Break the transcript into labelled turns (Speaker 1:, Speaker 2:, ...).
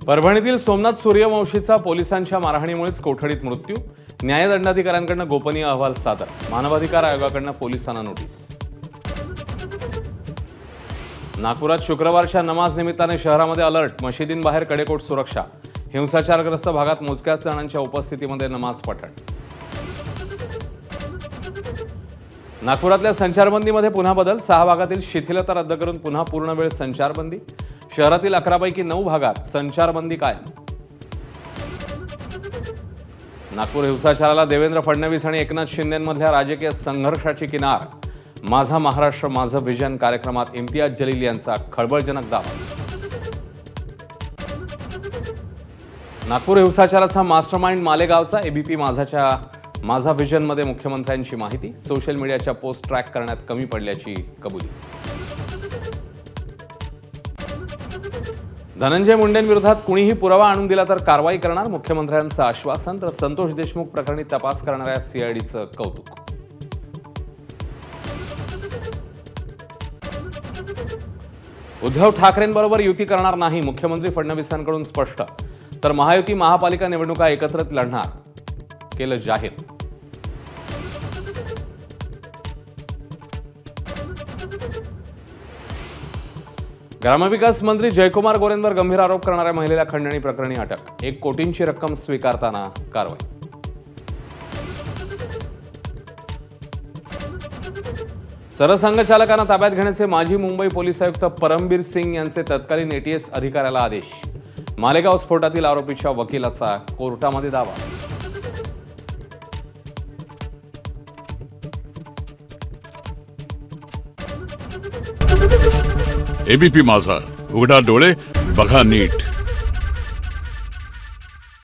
Speaker 1: परभणीतील सोमनाथ सूर्यवंशीचा पोलिसांच्या मारहाणीमुळेच कोठडीत मृत्यू. न्यायदंडाधिकाऱ्यांकडून गोपनीय अहवाल सादर. मानवाधिकार आयोगाकडून पोलिसांना नोटीस. नागपुरात शुक्रवारच्या नमाज निमित्ताने शहरामध्ये अलर्ट. मशिदींबाहेर कडेकोट सुरक्षा. हिंसाचारग्रस्त भागात मोजक्याच जणांच्या उपस्थितीमध्ये नमाज पठण. नागपुरातल्या संचारबंदीमध्ये पुन्हा बदल. 6 भागातील शिथिलता रद्द करून पुन्हा पूर्ण वेळ संचारबंदी. शहरातील 11 पैकी 9 भागात संचारबंदी कायम. नागपूर हिंसाचाराला देवेंद्र फडणवीस आणि एकनाथ शिंदेंमधल्या राजकीय संघर्षाची किनार. माझा महाराष्ट्र माझं व्हिजन कार्यक्रमात इम्तियाज जलील यांचा खळबळजनक दावा. नागपूर हिंसाचाराचा मास्टरमाइंड मालेगावचा. एबीपी माझाच्या माझा व्हिजनमध्ये मुख्यमंत्र्यांची माहिती. सोशल मीडियाच्या पोस्ट ट्रॅक करण्यात कमी पडल्याची कबुली. धनंजय मुंडेंविरोधात कुणीही पुरावा आणून दिला तर कारवाई करणार. मुख्यमंत्र्यांचं आश्वासन. तर संतोष देशमुख प्रकरणी तपास करणाऱ्या सीआयडीचं कौतुक. उद्धव ठाकरेंबरोबर युती करणार नाही. मुख्यमंत्री फडणवीसांकडून स्पष्ट. तर महायुती महापालिका निवडणुका एकत्रित लढणार केलं जाहीर. ग्रामविकास मंत्री जयकुमार गोरेंवर गंभीर आरोप करणाऱ्या महिलेला खंडणी प्रकरणी अटक. 1 कोटींची रक्कम स्वीकारताना कारवाई. सरसंघचालकांना ताब्यात घेण्याचे माजी मुंबई पोलीस आयुक्त परमबीर सिंग यांचे तत्कालीन एटीएस अधिकाऱ्याला आदेश. मालेगाव स्फोटातील आरोपीच्या वकिलाचा कोर्टामध्ये दावा.
Speaker 2: एबीपी माझा, उघडा डोळे बघा नीट.